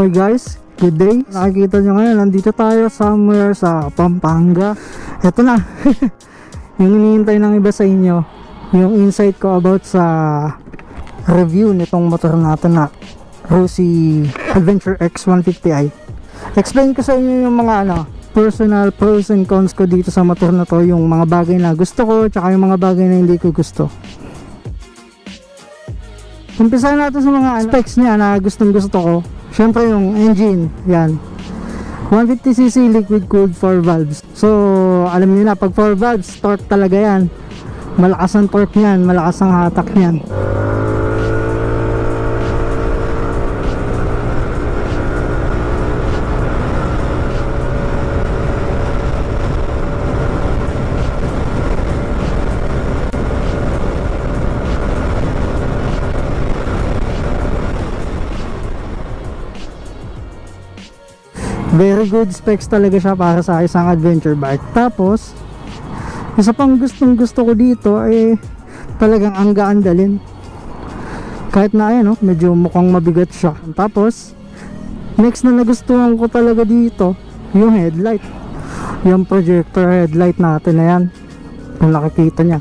Okay guys, good day. Nakikita nyo ngayon, nandito tayo somewhere sa Pampanga. Ito na. Yung hinihintay ng iba sa inyo, yung insight ko about sa review nitong motor natin na Rossi Adventure X 150i. Explain ko sa inyo yung mga personal pros and cons ko dito sa motor na to, yung mga bagay na gusto ko tsaka yung mga bagay na hindi ko gusto. Umpisa natin sa mga specs niya na gustong gusto ko. Syempre yung engine, yan 150cc liquid cooled 4 valves. So alam niyo na, pag 4 valves, torque talaga yan. Malakas ang torque niyan, malakas ang hatak niyan. Very good specs talaga siya para sa isang adventure bike. Tapos isa pang gustong gusto ko dito ay talagang ang gaan dalhin. Kahit na ayan, medyo mukhang mabigat siya. Tapos next na nagustuhan ko talaga dito, yung headlight. Yung projector headlight natin na yan, kung nakikita nya,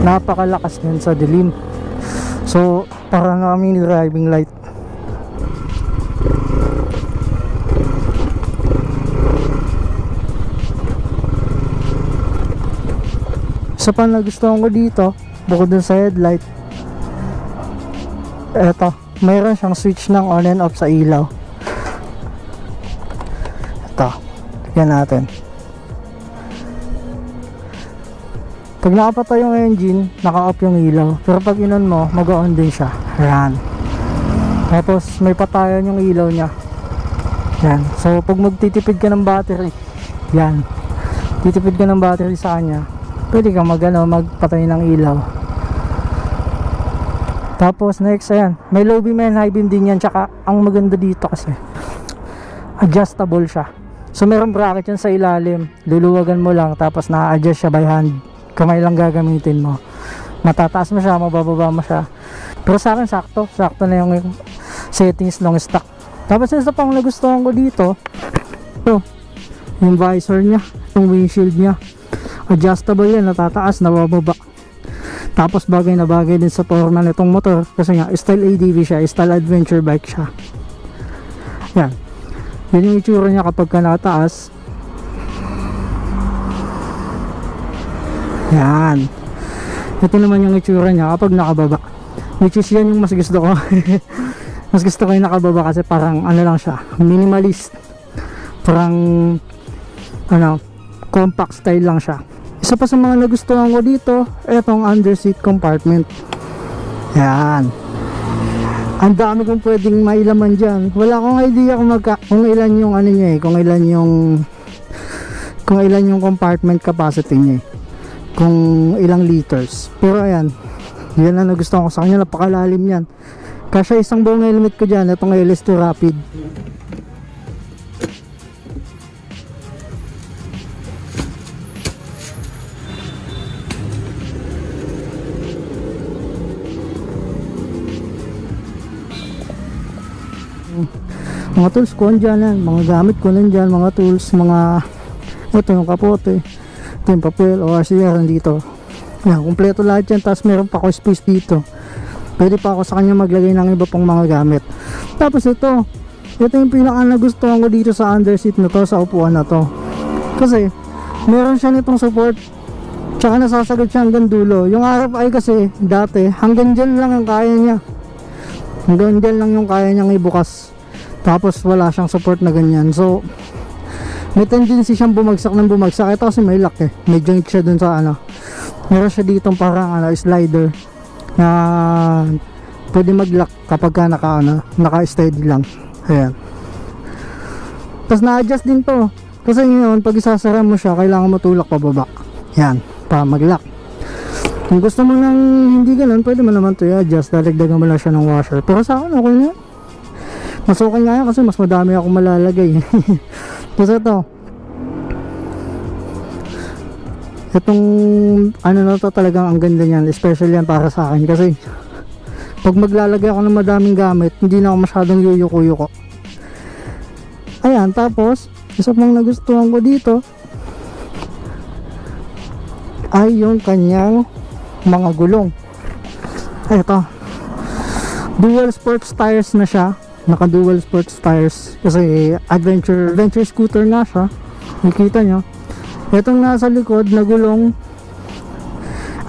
napakalakas yan sa dilim. So parang mini driving light. Isa pa nagustuhan ko dito, bukod dun sa headlight, eto, mayroon siyang switch ng on and off sa ilaw. Ito, yan natin. Pag nakapatay yung engine, naka-off yung ilaw. Pero pag inon mo, mag-on din siya. Yan. Tapos may patayan yung ilaw niya. Yan. So pag magtitipid ka ng battery, yan, titipid ka ng battery sa kanya, pwede kang magpatay ng ilaw. Tapos next, ayan, may low beam and high beam din yan. Tsaka ang maganda dito kasi adjustable siya. So meron bracket yan sa ilalim, luluwagan mo lang, tapos na-adjust siya by hand. Kamay lang gagamitin mo. Matataas mo siya, mabababa mo siya. Pero sa akin sakto na yung settings long stock. Tapos isa pang nagustuhan ko dito, ito, yung visor nya, yung windshield nya, adjustable yan, natataas, nabababa. Tapos bagay na bagay din sa forma nitong motor kasi nga style ADV siya, style adventure bike siya. Yan, yun yung itsura niya kapag ka nakataas. Yan, ito naman yung itsura niya kapag nakababa, which is yan yung mas gusto ko. Mas gusto ko yung nakababa kasi parang lang siya, minimalist, parang compact style lang siya. Isa pa sa mga nagustuhan ko dito, etong underseat compartment. Yan, ang dami kong pwedeng mailaman dyan. Wala akong idea kung ilan yung niya kung ilan yung compartment capacity niya kung ilang liters. Pero ayan, yan ang nagustuhan ko sa kanya, napakalalim yan. Kasi isang buong helmet ko dyan, itong LS2 Rapid. Mga tools ko nandyan, mga gamit ko nandyan, mga tools, ito yung kapote, ito yung papel o RCR nandito. Yan, kumpleto lahat yan. Tapos meron pa ako space dito, pwede pa ako sa kanya maglagay ng iba pang mga gamit. Tapos ito yung pinaka nagustuhan ko dito sa underseat na to, sa upuan na to, kasi meron siya nitong support, tsaka nasasagad siya hanggang dulo. Yung RFI kasi dati hanggang dyan lang yung kaya niya, hanggang dyan lang yung kaya niyang ibukas. Tapos wala siyang support na ganyan. So may tendency siyang bumagsak ng bumagsak. Ito kasi may lock may joint siya dun sa meron siya ditong parang slider na pwede mag lock kapag ka naka steady lang. Ayan. Tapos na-adjust din to, kasi ngayon pag isasara mo siya, kailangan mo tulak pababa. Yan, para mag lock. Kung gusto mo nang hindi ganun, pwede mo naman to i-adjust, dadagdagan mo lang siya ng washer. Pero sa akin okay na, mas okay nga yan kasi mas madami akong malalagay. Tapos itong na to, talagang ang ganda niyan, especially yan para sa akin kasi Pag maglalagay ako ng madaming gamit, hindi na ako masyadong yuyuko-yuko. Ayan, tapos isa pang nagustuhan ko dito ay yung kanyang mga gulong. Ay, ito, dual sports tires na siya. Naka dual sports tires kasi adventure scooter nga siya. Nakikita nyo, itong nasa likod na gulong,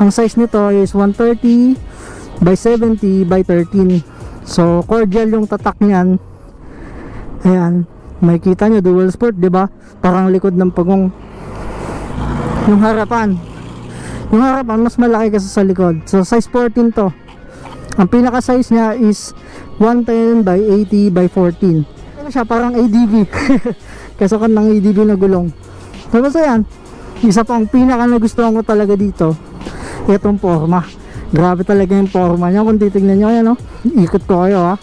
ang size nito is 130 by 70 by 13. So cordial yung tatak niyan. Ayan, makikita nyo, dual sport, diba? Parang likod ng pagong. Yung harapan mas malaki kasi sa likod. So size 14 to. Ang pinaka size niya is 110 by 80 by 14. Ano siya, parang ADV. Kasukot ng ADV na gulong. Tapos ayan, isa pang pinaka nagustuhan ko talaga dito, itong forma. Grabe talaga yung forma niya. Kung titignan nyo, ayan, ikot ko kayo,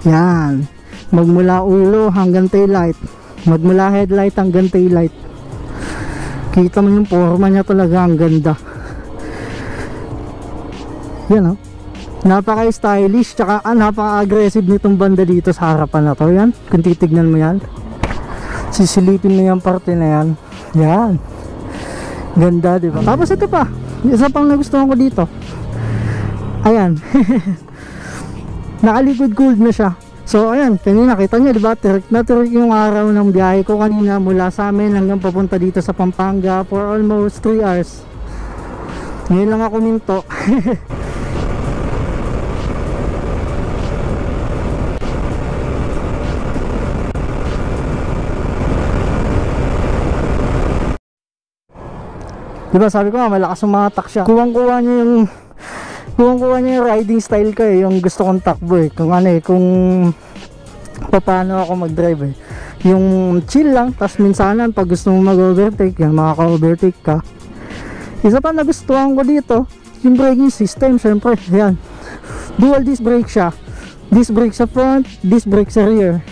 yan, magmula ulo hanggang taillight, magmula headlight hanggang taillight. Kita mo yung forma niya talaga, ang ganda. Yan, napaka-stylish, tsaka napaka-aggressive nitong banda dito sa harapan na to. Yan, kung titignan mo yan, sisilipin mo yung parte na yan. Yan, ganda, diba? Tapos ito pa, isa pang nagustuhan ko dito, ayan. Nakalikod cooled na siya. So ayan, kanina kita nyo, diba, tirik na tirik yung araw ng biyahe ko kanina mula sa amin hanggang papunta dito sa Pampanga for almost 3 hours. Ngayon lang ako minto. Diba sabi ko nga, malakas yung mga tak siya. Kuwang-kuha niya yung riding style ko yung gusto kong takbo Kung kung paano ako mag-drive yung chill lang, tas minsanan pag gusto mo mag-overtake, yan, makaka-overtake ka. Isa pa nagustuhan ko dito, yung braking system. Syempre, yan, dual disc brake siya. Disc brake sa front, disc brake sa rear.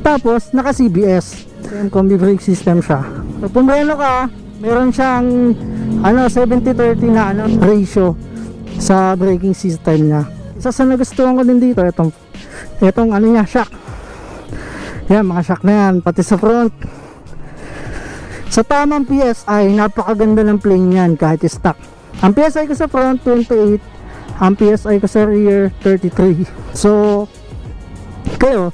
Tapos, naka CBS. Yung combi brake system siya. So, pumreno ka, meron siyang 70-30 na ratio sa braking system niya. Isa sa nagustuhan ko din dito, itong niya, shock. Yan, mga shock na yan, pati sa front. Sa tamang PSI, napakaganda ng plane yan kahit stock. Ang PSI ko sa front 28, ang PSI ko sa rear 33. So kayo,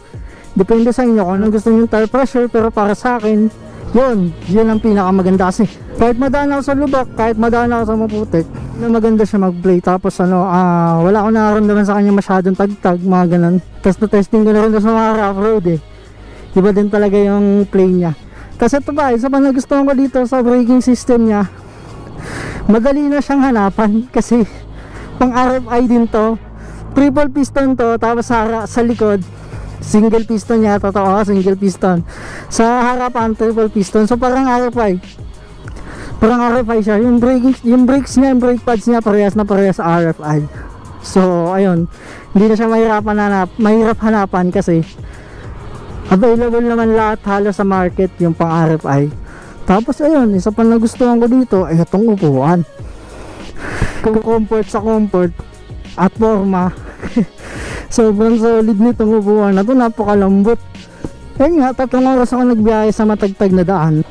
depende sa inyo kung anong gusto nyo tire pressure, pero para sa akin, yun ang pinakamaganda kasi kahit madaan ako sa lubak, kahit madaan ako sa maputik, maganda siya mag-play. Tapos wala akong nararamdaman sa kanya masyadong tagtag, mga ganun. Tapos na-testing ko na rin sa mga rough road iba din talaga yung play niya. Kasi ito ba, isa pa nagustuhan ko dito sa braking system niya, madali na siyang hanapan kasi pang RFI din to, triple piston to, tapos sa likod single piston niya, totoo, single piston. Sa harapan, triple piston. So parang RFI siya. Yung brakes niya, yung brake pads niya, parehas sa RFI. So ayun, hindi na siya mahirap hanapan kasi available naman lahat halos sa market yung pang RFI. Tapos ayun, isa pa nagustuhan ko dito ay itong upuan. Kung comfort sa comfort at forma, sobrang solid nitong upuan na to, napakalambot. Ayun nga, 3 oras ako nagbiyahe sa matagtag na daan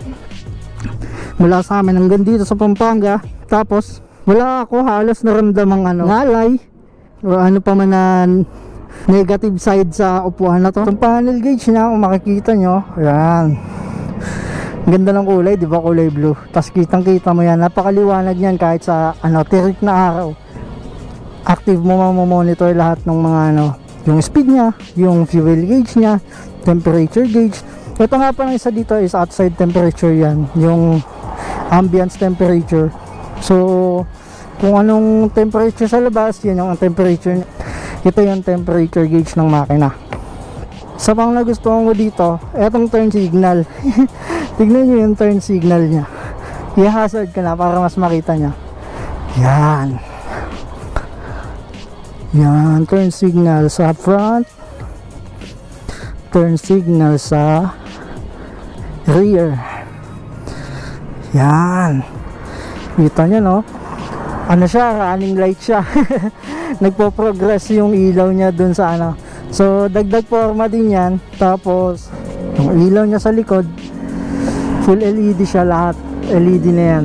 mula sa amin hanggang dito sa Pampanga. Tapos wala ako halos naramdamang ngalay o ano pa man na negative side sa upuan na to. Itong panel gauge na, kung makikita nyo, ayan, ganda ng kulay, di ba, kulay blue. Tapos kitang kita mo yan, napakaliwanag yan kahit sa tirik na araw. Active mo mamomonitor lahat ng mga yung speed nya, yung fuel gauge nya, temperature gauge. Ito nga pa ng isa dito is outside temperature yan, yung ambience temperature. So kung anong temperature sa labas, yan yung temperature. Ito yung temperature gauge ng makina. Sa pang nagustuhan ko dito, etong turn signal. Tignan nyo yung turn signal nya, i-hazard ka na para mas makita nya. Yan, turn signal sa front, turn signal sa rear. Yan, kita nyo, no? Siya, running light siya. nagpo-progress yung ilaw niya dun sa ano. So dagdag forma din yan. Tapos yung ilaw niya sa likod full LED siya, lahat LED na yan.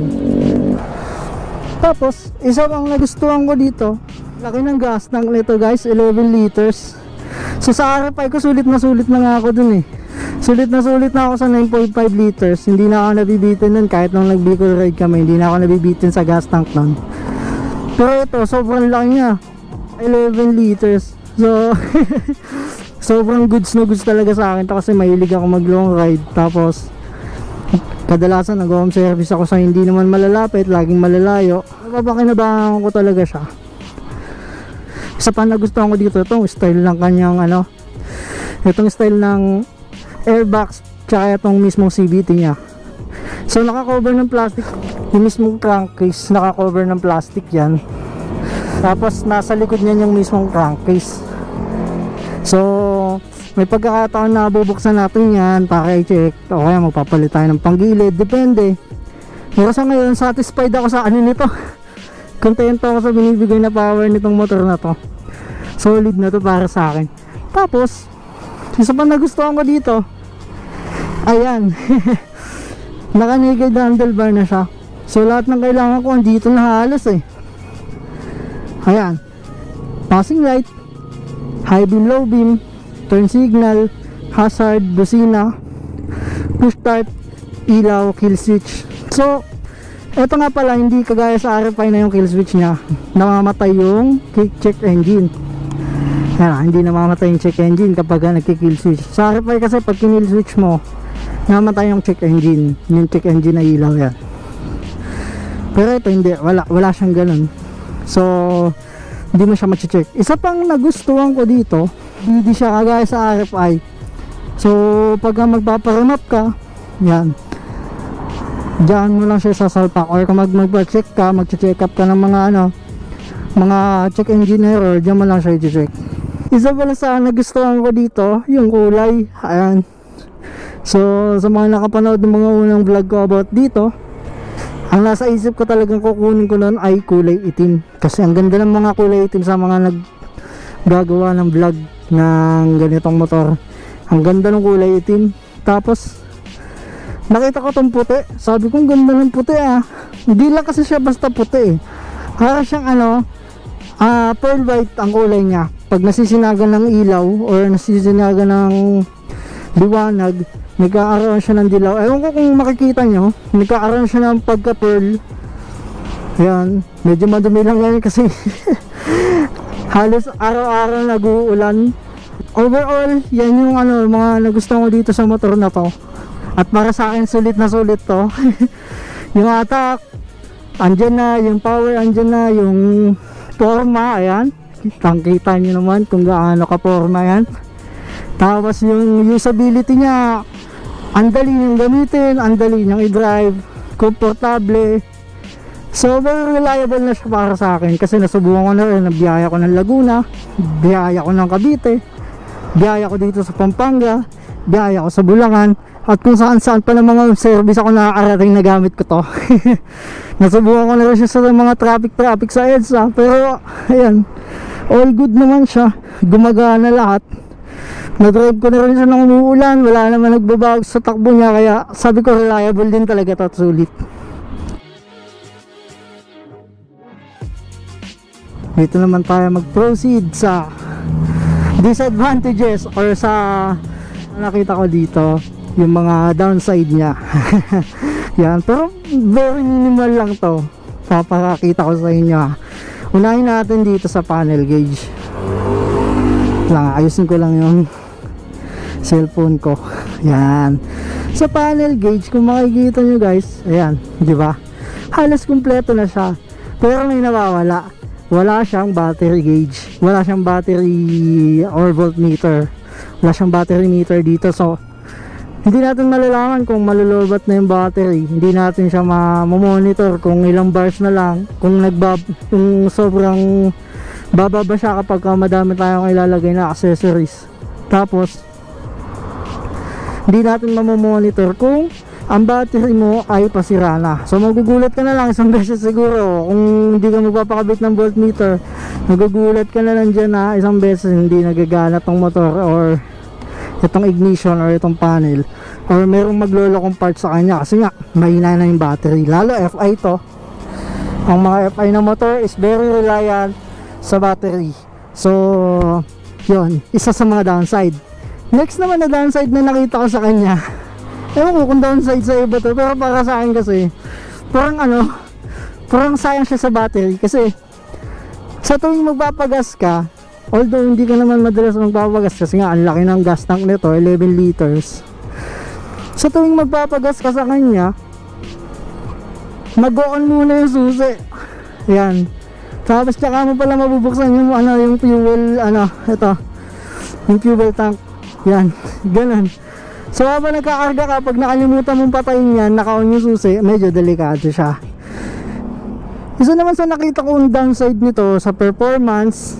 Tapos isa pang nagustuhan ko dito, laki ng gas tank nito guys, 11 liters. So sa RFI ko sulit na nga ako dun eh. Sulit na ako sa 9.5 liters. Hindi na ako nabibitin nun kahit nung nag-Bicol ride kami. Hindi na ako nabibitin sa gas tank nun. Pero ito sobrang laki niya, 11 liters. So sobrang goods na goods talaga sa akin to, kasi mahilig ako mag long ride. Tapos kadalasan nag-home service ako sa hindi naman malalapit, laging malalayo. Napapakinabangan ko talaga siya. Isa pa nagustuhan ko dito, itong style ng kanyang ano, itong style ng airbox, tsaka itong mismong CVT nya. So naka-cover ng plastic, yung mismong crankcase naka-cover ng plastic yan. Tapos nasa likod niyan yung mismong crankcase. So may pagkakataon na bubuksan natin yan para i-check o kaya magpapalit tayo ng panggilid, depende. Pero sa ngayon satisfied ako sa ano nito. Kontento ako sa binibigay na power nitong motor na to. Solid na to para sa akin. Tapos isa pa nagustuhan ko dito, ayan, naka-naked handlebar na siya. So lahat ng kailangan ko andito na halos eh. Ayan, passing light, high beam, low beam, turn signal, hazard, busina, push start, ilaw, kill switch. So eto nga pala, hindi kagaya sa RFI na yung kill switch nya namamatay yung check engine. Yan, hindi namamatay yung check engine kapag nagki-kill switch. Sa RFI kasi pag kinil switch mo, namamatay yung check engine. Yung check engine na ilaw yan. Pero ito hindi, wala siyang ganun. So hindi mo siya ma-check. Isa pang nagustuhan ko dito, hindi siya kagaya sa RFI. So pag magpaparamap ka, yan, diyan mo lang siya sasalpak. Or kung magpa-check ka, mag-check up ka ng mga ano, mga check engine error, diyan mo lang siya i-check. Isa pala sa nagustuhan ko dito, yung kulay. Ayan. So sa mga nakapanood ng mga unang vlog ko about dito, ang nasa isip ko talagang kukunin ko noon ay kulay itim. Kasi ang ganda ng mga kulay itim sa mga naggagawa ng vlog ng ganitong motor. Ang ganda ng kulay itim. Tapos nakita ko tong puti, sabi ko ang ganda ng puti ah. Hindi lang kasi siya basta puti eh. Para siyang ano, pearl white ang kulay niya. Pag nasisinagan ng ilaw or nasisinagan ng liwanag, nagkakaroon siya ng dilaw. Ewan ko kung makikita nyo, nagkakaroon siya ng pagka pearl. Ayan, medyo madumi lang ngayon kasi halos araw-araw nag-uulan. Overall, yan yung ano, mga nagustuhan ko dito sa motor na to. At para sa akin sulit na sulit to. Yung attack andyan na, yung power andyan na, yung forma, ayan, kita nyo naman kung gaano ka forma yan. Tapos yung usability nya, ang dali niyang gamitin, ang dali niyang i-drive, komportable. So very reliable na siya para sa akin, kasi nasubukan ko na rin, nabiyaya ko ng Laguna, biyaya ko ng Cavite, biyaya ko dito sa Pampanga, biyaya ko sa Bulacan, at kung saan saan pa ng mga service ako nakakarating na gamit ko to. Nasubukan ko na rin siya sa mga traffic sa EDSA, pero ayan, all good naman siya, gumagana lahat. Na-drive ko na rin siya nang umuulan, wala naman nagbabago sa takbo niya, kaya sabi ko reliable din talaga to at sulit. Dito naman tayo mag-proceed sa disadvantages or sa nakita ko dito, yung mga downside niya. Yan, pero very minimal lang to, papakita ko sa inyo ha. Unahin natin dito sa panel gauge lang, ayusin ko lang yung cellphone ko. Yan, sa panel gauge, kung makikita nyo guys, ayan, di ba? Halos kumpleto na siya, pero may nawawala. Wala siyang battery gauge, wala siyang battery or voltmeter, wala siyang battery meter dito. So hindi natin malalaman kung malulubat na yung battery, hindi natin siya ma-monitor kung ilang bars na lang, kung sobrang bababa siya kapag madami tayong ilalagay na accessories. Tapos hindi natin ma-monitor kung ang battery mo ay pasira na. So magugulat ka na lang isang beses siguro kung hindi ka magpapakabit ng voltmeter. Magugulat ka na lang dyan na isang beses hindi nagagana tong motor or itong ignition or itong panel, or merong maglolokong part sa kanya kasi nga mahina na yung battery. Lalo FI to, ang mga FI na motor is very reliant sa battery. So yun, isa sa mga downside. Next naman na downside na nakita ko sa kanya, ewan ko kung downside sa iba to, pero para sa akin kasi parang sayang siya sa battery. Kasi sa tuwing magpapagas ka, although hindi ka naman madalas magpapagas kasi nga ang laki ng gas tank nito, 11 liters. Sa tuwing magpapagas ka sa kanya, mag-on muna yung susi. Yan. Tapos tsaka mo pala mabubuksan yung yung fuel, yung fuel tank. Yan, ganun. So habang nagkakarga ka, pag nakalimutan mong patayin yan, naka-on yung susi, medyo delikado siya. Isa naman sa nakita kong downside nito sa performance,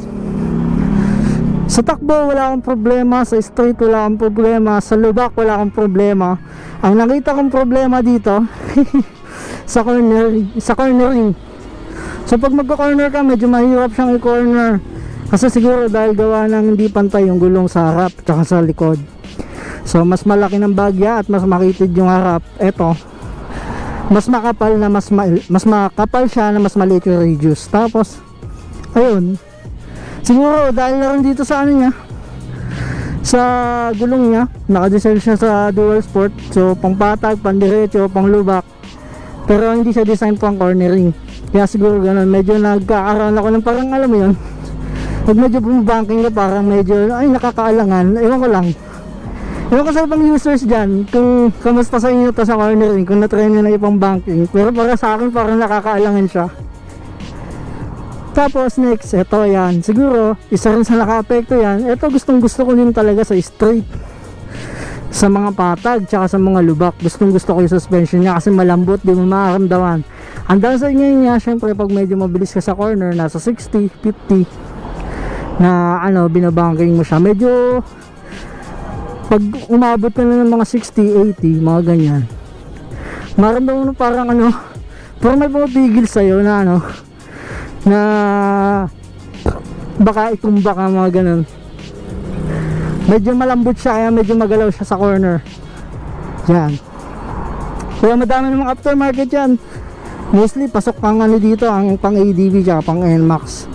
sa takbo wala akong problema, sa street wala akong problema, sa lubak wala akong problema. Ang nakita kong problema dito sa cornering. So pag magko-corner ka, medyo mahirap siyang i-corner kasi siguro dahil gawa ng hindi pantay yung gulong sa harap at sa likod. So mas malaki ng bagya at mas makitid yung harap. Eto, mas makapal na mas makapal siya na mas maliit yung radius. Tapos ayun, siguro dahil na rin dito sa niya, sa gulong niya, naka-design siya sa dual sport. So pang patag, pang diretso, pang lubak, pero hindi siya design pang cornering. Kaya siguro ganun, medyo nagkakaroon ako ng parang alam mo yun, pag medyo bumabanking ka parang medyo ay nakakaalangan. Ewan ko sa ibang users dyan kung kamusta sa inyo to sa cornering, kung na-try nyo na ibang banking, pero para sa akin parang nakakaalangan siya. Tapos next, ito yan, siguro isa rin sa naka-apekto yan. Ito gustong gusto ko din talaga sa straight, sa mga patag, tsaka sa mga lubak. Gustong gusto ko yung suspension niya kasi malambot, di mo makaramdaman. Ang downside ngayon niya, syempre pag medyo mabilis ka sa corner, nasa 60, 50 na binabanking mo siya, medyo pag umabot ka na ng mga 60, 80, mga ganyan, maramdaman mo parang parang may pumapigil sa'yo na na baka itumba ka, mga ganun. Medyo malambot siya, kaya medyo magalaw siya sa corner. Yan. Kaya madami ng mga aftermarket yan. Mostly pasok pang dito, ang pang ADV siya, pang NMAX.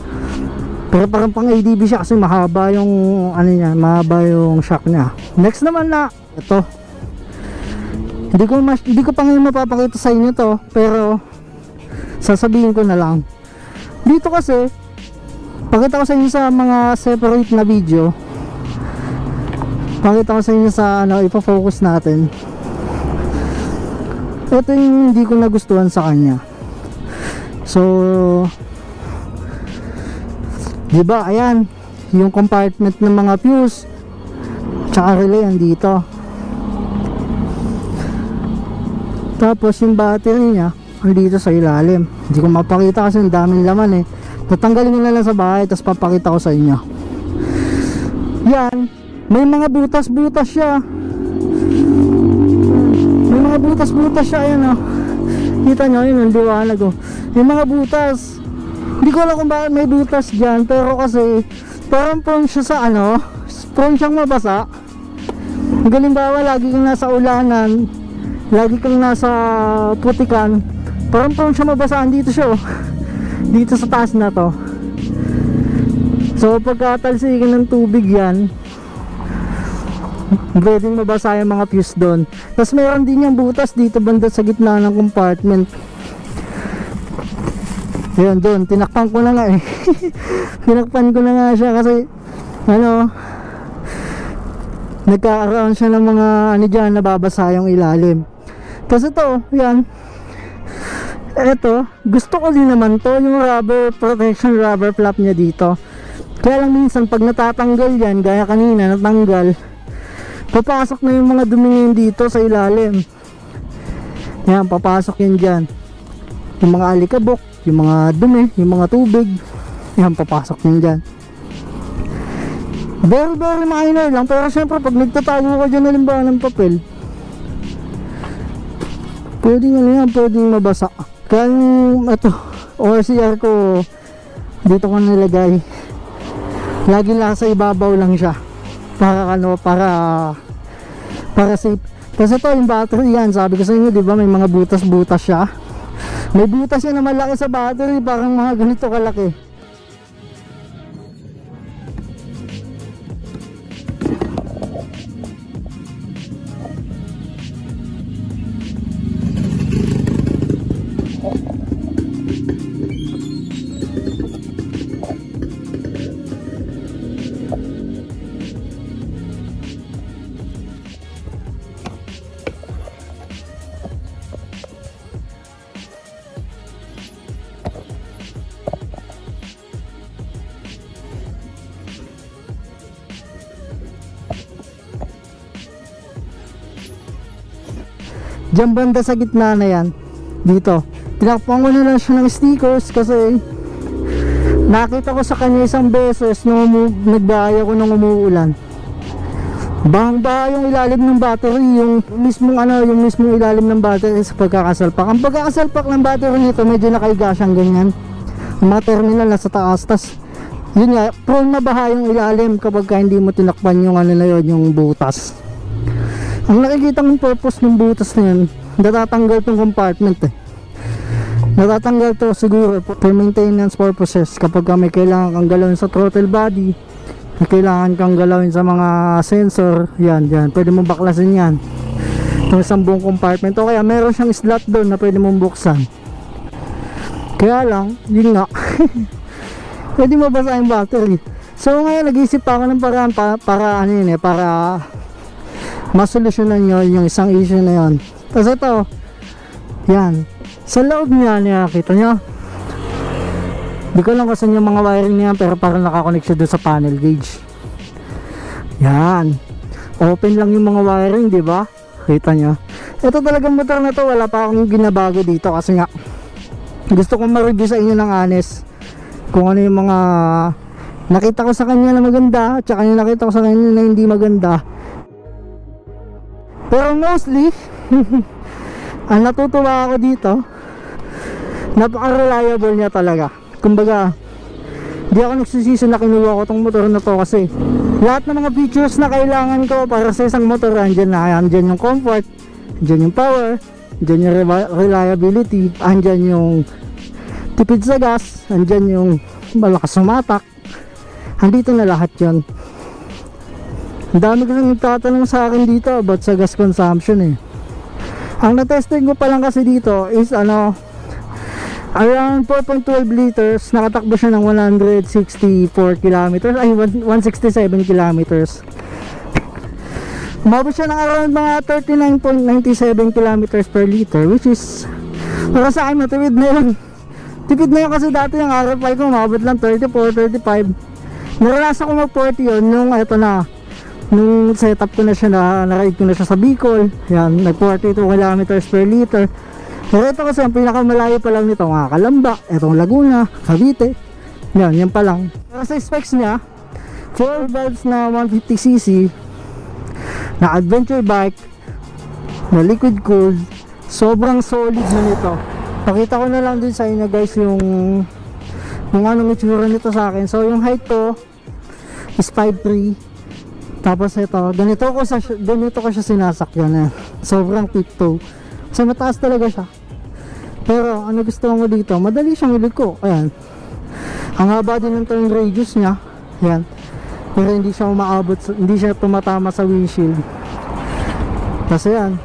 Pero parang pang ADV siya kasi mahaba yung niya, mahaba yung shock niya. Next naman na ito. Hindi ko pa ngayon mapapakita sa inyo to, pero sasabihin ko na lang. Dito kasi pakita ko sa inyo sa mga separate na video. Pakita ko sa inyo sa ipo-focus natin. Ito yung hindi ko nagustuhan sa kanya. So diba, ayan yung compartment ng mga fuse tsaka relay andito. Tapos yung battery niya andito sa ilalim. Hindi ko mapakita kasi ang daming laman Tatanggalin ko na lang sa bahay, tapos papakita ko sa inyo. Yan, may mga butas-butas siya. May mga butas-butas siya, ayan Kita nyo, yun ang liwanag May mga butas. Hindi ko alam kung bakit may butas dyan, pero kasi parang prone siya sa prone siyang mabasa. Halimbawa, lagi kang nasa ulanan, lagi kang nasa putikan, parang prone siya mabasaan. Dito siya dito sa taas na to. So pagkatalsikan ng tubig yan, pwedeng mabasa yung mga fuse doon. Tapos meron din yung butas dito banda sa gitna ng compartment. Ayun, doon, tinakpan ko na nga tinakpan ko na nga siya kasi nagkakaroon siya ng mga dyan, nababasa yung ilalim. Kasi to, yan, eto, gusto ko din naman to, yung rubber protection, rubber flap niya dito. Kaya lang minsan pag natatanggal yan, gaya kanina natanggal, papasok na yung mga dumi dito sa ilalim. Yan, papasok yan dyan, yung mga alikabok, yung mga dumi, yung mga tubig, yan, papasok yan dyan. Very very minor lang, pero syempre pag nagtatago ka dyan halimbawa ng papel, pwedeng ano yan, pwedeng mabasa. Kaya yung ito ORCR ko dito ko nilagay, lagi nasa ibabaw lang siya para ano, para safe. Kasi ito yung battery yan, sabi ko sa inyo diba may mga butas-butas siya. May butas yan na malaki sa battery, parang mga ganito kalaki. Diyan banda sa gitna na yan, dito tinakpan ko na lang siya ng stickers kasi nakita ko sa kanya isang beses nung nagbahaya ko nung umuulan, bahang-baha yung ilalim ng battery, yung mismong ano, yung mismong ilalim ng battery sa pagkakasalpak. Ang pagkakasalpak ng battery nito medyo nakaiga siyang ganyan, ang mga terminal nasa taas, tas yun nga, prone na baha yung ilalim kapag hindi mo tinakpan yung ano na yun, yung butas. Ang nakikita mong purpose ng butas na yun, natatanggal tong compartment eh. Natatanggal to siguro for maintenance purposes kapag may kailangan kang galawin sa throttle body, may kailangan kang galawin sa mga sensor, yan, pwede mong baklasin yan. Yung isang buong compartment, o kaya meron siyang slot doon na pwede mong buksan. Kaya lang, yun nga, pwede mabasa yung battery. So ngayon nag-isip pa ako ng paraan para ano yun eh, para masolusyonan nyo yung isang issue na yun. Tapos ito, yan, sa loob niya, nakita nyo, di ko lang kasi yung mga wiring niya, pero parang nakakonect siya doon sa panel gauge. Yan, open lang yung mga wiring, di ba? Kita nyo, ito talagang motor na to, wala pa akong ginabago dito kasi nga gusto kong ma-review sa inyo ng honest kung ano yung mga nakita ko sa kanya na maganda at saka yung nakita ko sa kanya na hindi maganda. Pero mostly ang natutuwa ako dito, napaka-reliable niya talaga. Kumbaga, di ako nagsisisi na kinuha ko tong motor na to kasi lahat ng mga features na kailangan ko para sa isang motor, andyan na. Andyan yung comfort, andyan yung power, andyan yung reliability, andyan yung tipid sa gas, andyan yung malakas sumatak. Andito na lahat yun. Ang dami ko nang nagtatanong sa akin dito about sa gas consumption eh. Ang na-testing ko pa lang kasi dito is ano, around 4.12 liters, nakatakbo siya ng 164 kilometers, ay 167 kilometers. Umabot siya ng around mga 39.97 kilometers per liter, which is para sa akin matipid na yun. Tipid na yun kasi dati yung RFI ko umabot lang 34, 35. Naranasan ko mag 40 yun nung ito na, nung setup ko na siya, na-ride ko na siya sa Bicol. Yan, nag 42 kilometers per liter. Pero ito kasi ang pinakamalayo pa lang nito, mga Kalamba, itong Laguna, Cavite. Yan pa lang. Pero sa specs niya, 4 valves na 150cc, na adventure bike, na liquid cooled, sobrang solid na nito. Pakita ko na lang din sa inyo guys yung anong itsura nito sa akin. So yung height ko is 5'3". Tapos ito, ganito ko siya sinasakyan eh. Sobrang tiptoe. So mataas talaga siya. Pero ano gusto mo dito, madali siyang iliko. Ayan. Ang haba din ng turn radius niya. Ayan. Pero hindi siya umaabot, hindi siya tumatama sa windshield. Kasi yan.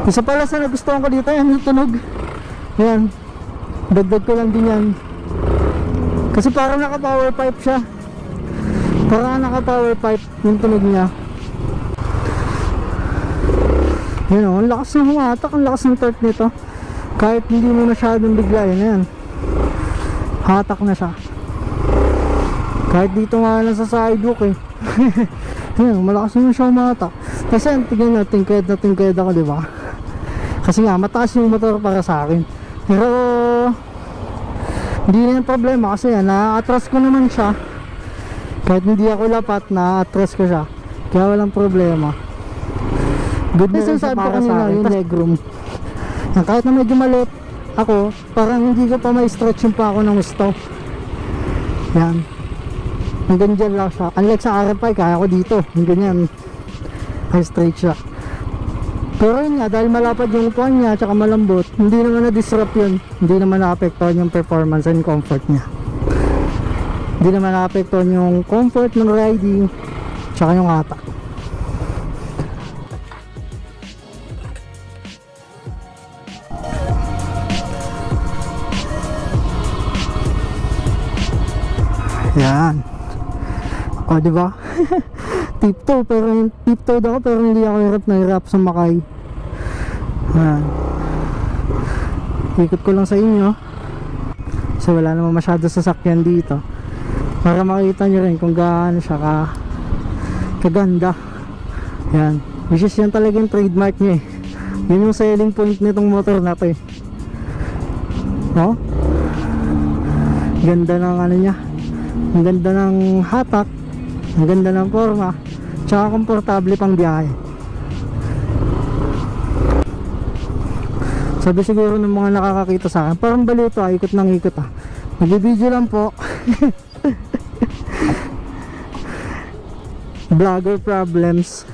Isa pala sa nagustuhan ko dito, yan yung tunog. Ayan. Dagdag ko lang din yan. Kasi parang naka power pipe siya. Parang naka power pipe yung tunog niya. Yan o, ang lakas ng humatak, ang lakas ng torque nito. Kahit hindi mo masyadong biglayin, yan, hatak na siya. Kahit dito nga lang sa sidewalk eh. Yan, malakas naman siya humatak. Kasi tignan natin, tingkayad ako, diba? Kasi nga, mataas yung motor para sa akin. Pero hindi na yung problema kasi yan, na-atras ko naman siya. Kahit hindi ako lapat, na-atras ko siya. Kaya walang problema. Good na Kasi rin siya sabi ko para sa kanina, akin. yung legroom. Yan, kahit na medyo maliit ako, parang hindi ko pa ma-stretch yung pa ako ng gusto. Yan. Hanggang dyan lang siya. Unlike sa RFI, kaya ko dito. Hanggang yan. Ay straight siya. Pero yun nga, dahil malapad yung upuan niya, tsaka malambot, hindi naman na-disrupt yun. Hindi naman na-apektuhan yung performance and comfort niya. Hindi naman na-apektuhan yung comfort ng riding, tsaka yung hatak. Yan. O, diba? Tiptoe, pero yung tiptoe ako, pero hindi ako hirap na hirap sumakay. Yan. Ikot ko lang sa inyo. So, wala naman masyado sasakyan dito. Para makita nyo rin kung gaano siya kaganda. Yan. Which is yan talaga yung trademark niya eh. Yun yung selling point nitong motor na to eh. No? Ganda ng ano niya. Ang ganda ng hatak, ang ganda ng forma, tsaka komportable pang biyahe. Sabi siguro ng mga nakakakita sa akin, parang baliw to, ikot ng ikot ah. Nagbibideo lang po. Vlogger problems.